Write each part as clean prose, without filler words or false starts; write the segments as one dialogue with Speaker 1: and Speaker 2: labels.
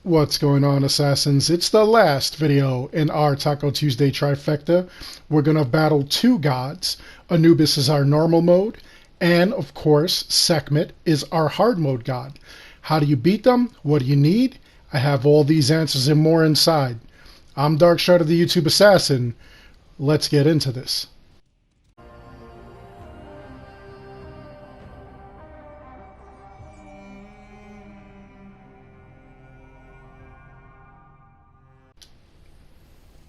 Speaker 1: What's going on, Assassins? It's the last video in our Taco Tuesday Trifecta. We're going to battle two gods. Anubis is our normal mode, and of course, Sekhmet is our hard mode god. How do you beat them? What do you need? I have all these answers and more inside. I'm Darkshard of the YouTube Assassin. Let's get into this.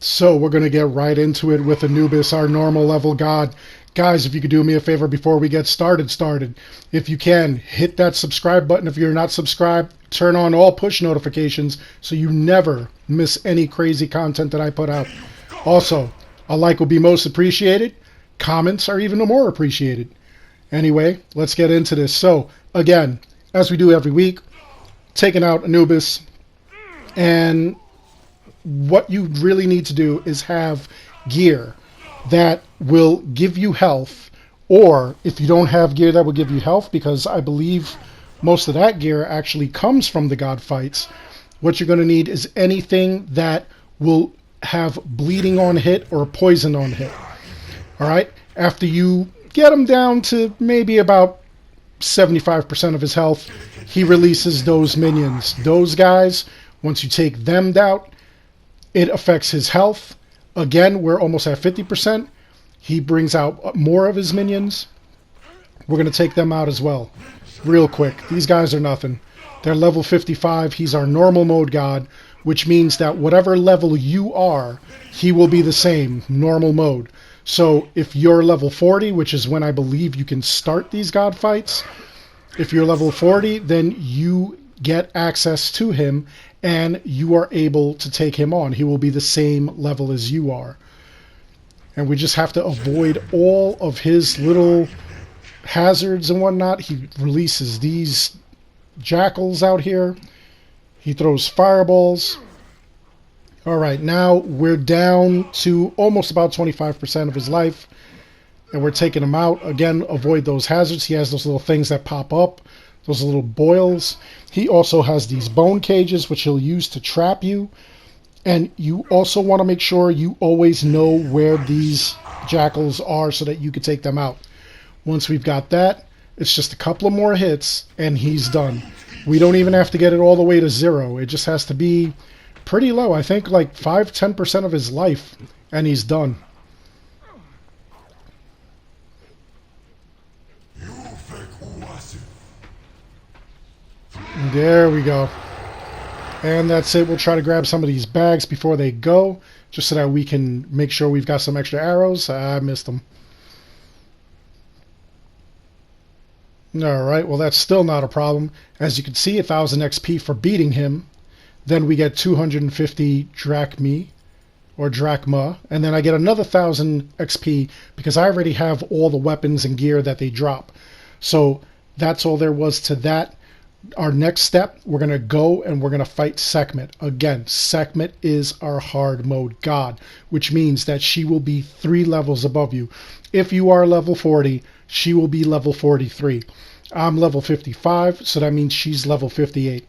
Speaker 1: So we're going to get right into it with Anubis, our normal level god. Guys, if you could do me a favor before we get started, if you can, hit that subscribe button. If you're not subscribed, turn on all push notifications so you never miss any crazy content that I put out. Also, a like will be most appreciated. Comments are even more appreciated. Anyway, let's get into this. So, again, as we do every week, taking out Anubis, and what you really need to do is have gear that will give you health, or if you don't have gear that will give you health, because I believe most of that gear actually comes from the god fights, what you're going to need is anything that will have bleeding on hit or poison on hit. Alright, after you get him down to maybe about 75% of his health, he releases those minions. Those guys, once you take them out, it affects his health. Again, we're almost at 50%. He brings out more of his minions. We're going to take them out as well. Real quick. These guys are nothing. They're level 55. He's our normal mode god, which means that whatever level you are, he will be the same, normal mode. So if you're level 40, which is when I believe you can start these god fights, if you're level 40, then you get access to him and you are able to take him on. He will be the same level as you are. And we just have to avoid all of his little hazards and whatnot. He releases these jackals out here. He throws fireballs. Alright, now we're down to almost about 25% of his life. And we're taking him out. Again, avoid those hazards. He has those little things that pop up. Those little boils. He also has these bone cages, which he'll use to trap you. And you also want to make sure you always know where these jackals are so that you can take them out. Once we've got that, it's just a couple of more hits and he's done. We don't even have to get it all the way to 0. It just has to be pretty low. I think like 5-10% of his life and he's done. There we go. And that's it. We'll try to grab some of these bags before they go, just so that we can make sure we've got some extra arrows. I missed them. Alright, well that's still not a problem. As you can see, 1,000 XP for beating him. Then we get 250 drachmi, or drachma. And then I get another 1,000 XP because I already have all the weapons and gear that they drop. So that's all there was to that. Our next step, we're going to go and we're going to fight Sekhmet. Again, Sekhmet is our hard mode god, which means that she will be 3 levels above you. If you are level 40, she will be level 43. I'm level 55, so that means she's level 58.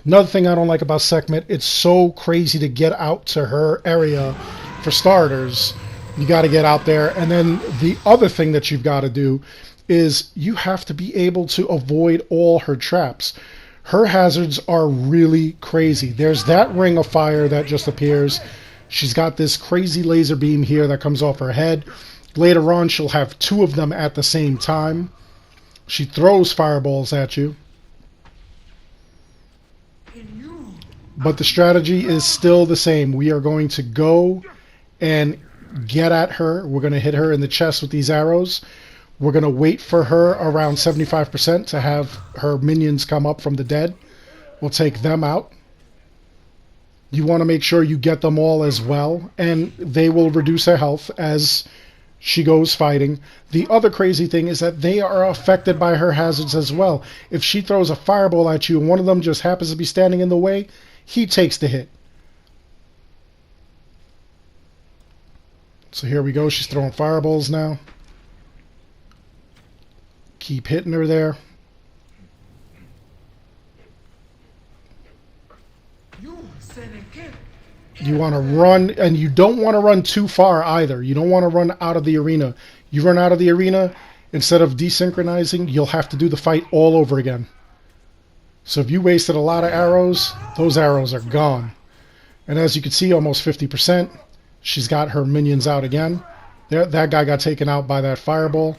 Speaker 1: Another thing I don't like about Sekhmet, it's so crazy to get out to her area. For starters, you got to get out there. And then the other thing that you've got to do is you have to be able to avoid all her traps. Her hazards are really crazy. There's that ring of fire that just appears. She's got this crazy laser beam here that comes off her head. Later on, she'll have 2 of them at the same time. She throws fireballs at you. But the strategy is still the same. We are going to go and get at her. We're going to hit her in the chest with these arrows. We're going to wait for her around 75% to have her minions come up from the dead. We'll take them out. You want to make sure you get them all as well, and they will reduce her health as she goes fighting. The other crazy thing is that they are affected by her hazards as well. If she throws a fireball at you and one of them just happens to be standing in the way, he takes the hit. So here we go. She's throwing fireballs now. Keep hitting her there. You want to run, and you don't want to run too far either. You don't want to run out of the arena. You run out of the arena, instead of desynchronizing, you'll have to do the fight all over again. So if you wasted a lot of arrows, those arrows are gone. And as you can see, almost 50%. She's got her minions out again. There, that guy got taken out by that fireball.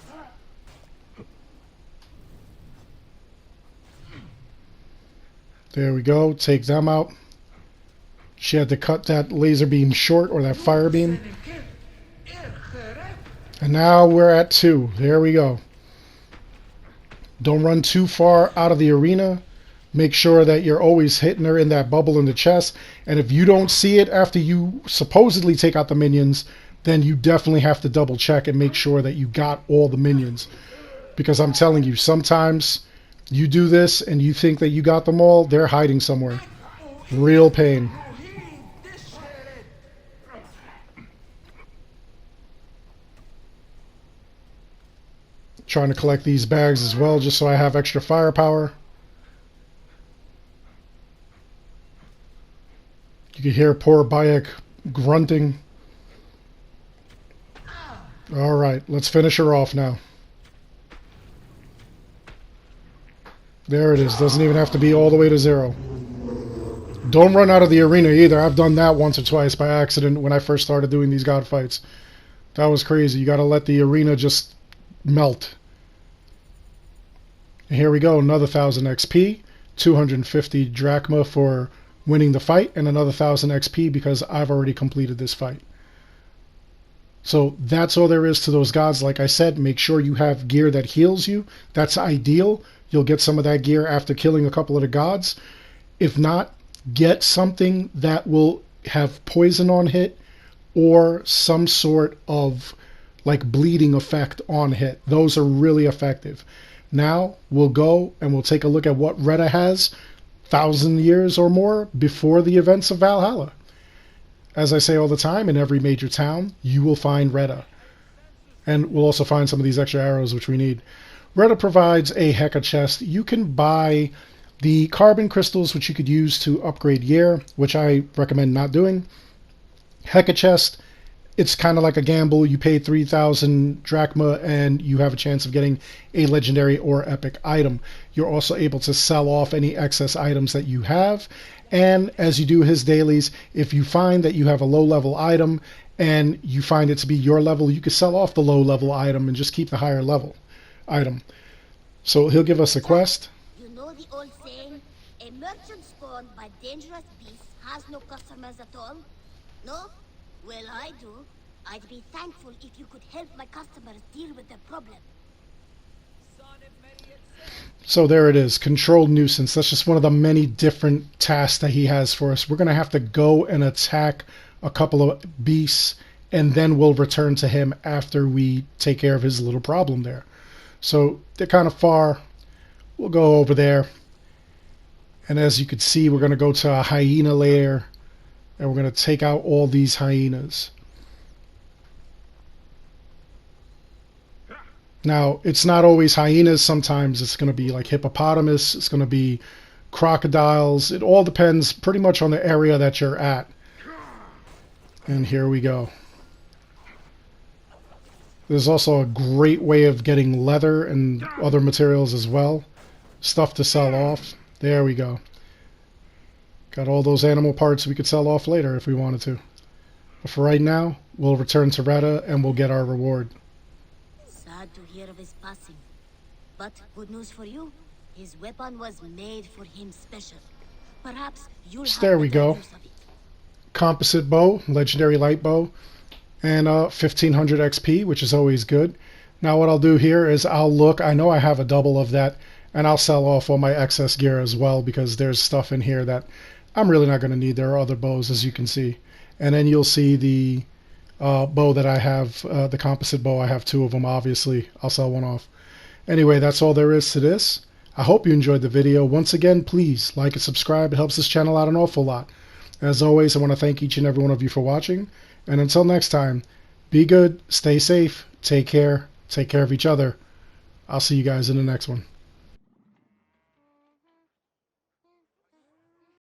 Speaker 1: There we go. Take them out. She had to cut that laser beam short, or that fire beam. And now we're at 2. There we go. Don't run too far out of the arena. Make sure that you're always hitting her in that bubble in the chest. And if you don't see it after you supposedly take out the minions, then you definitely have to double check and make sure that you got all the minions. Because I'm telling you, sometimes you do this and you think that you got them all, they're hiding somewhere. Real pain. Trying to collect these bags as well, just so I have extra firepower. You can hear poor Bayek grunting. Alright, let's finish her off now. There it is. Doesn't even have to be all the way to 0. Don't run out of the arena either. I've done that once or twice by accident when I first started doing these god fights. That was crazy. You gotta let the arena just melt. And here we go. Another 1000 XP. 250 drachma for winning the fight. And another 1000 XP because I've already completed this fight. So that's all there is to those gods. Like I said, make sure you have gear that heals you. That's ideal. You'll get some of that gear after killing a couple of the gods. If not, get something that will have poison on hit or some sort of like bleeding effect on hit. Those are really effective. Now we'll go and we'll take a look at what Reda has 1,000 years or more before the events of Valhalla. As I say all the time, in every major town, you will find Reda. And we'll also find some of these extra arrows which we need. Reda provides a Heka chest. You can buy the carbon crystals which you could use to upgrade gear, which I recommend not doing. Heka chest, it's kind of like a gamble. You pay 3,000 drachma and you have a chance of getting a legendary or epic item. You're also able to sell off any excess items that you have. And as you do his dailies, if you find that you have a low level item and you find it to be your level, you can sell off the low level item and just keep the higher level item. So he'll give us a quest.
Speaker 2: You know the old saying, a merchant spawned by dangerous beasts has no customers at all? No? Well, I do. I'd be thankful if you could help my customers deal with their problem.
Speaker 1: So there it is, controlled nuisance. That's just one of the many different tasks that he has for us. We're going to have to go and attack a couple of beasts, and then we'll return to him after we take care of his little problem there. So they're kind of far. We'll go over there. And as you can see, we're going to go to a hyena lair, and we're going to take out all these hyenas. Now, it's not always hyenas. Sometimes it's going to be like hippopotamus. It's going to be crocodiles. It all depends pretty much on the area that you're at. And here we go. There's also a great way of getting leather and other materials as well. Stuff to sell off. There we go. Got all those animal parts we could sell off later if we wanted to. But for right now, we'll return to Reda and we'll get our reward.
Speaker 2: Sad to hear of his passing. But good news for you. His weapon was made for him special. Perhaps you'll have
Speaker 1: there we
Speaker 2: better
Speaker 1: go.
Speaker 2: use of it.
Speaker 1: Composite bow, legendary light bow, and 1500 XP, which is always good. Now what I'll do here is I'll look, I know I have a double of that, and I'll sell off all my excess gear as well, because there's stuff in here that I'm really not going to need. There are other bows, as you can see. And then you'll see the bow that I have, the composite bow. I have 2 of them, obviously. I'll sell one off. Anyway, that's all there is to this. I hope you enjoyed the video. Once again, please like and subscribe. It helps this channel out an awful lot. As always, I want to thank each and every one of you for watching. And until next time, be good, stay safe, take care of each other. I'll see you guys in the next one.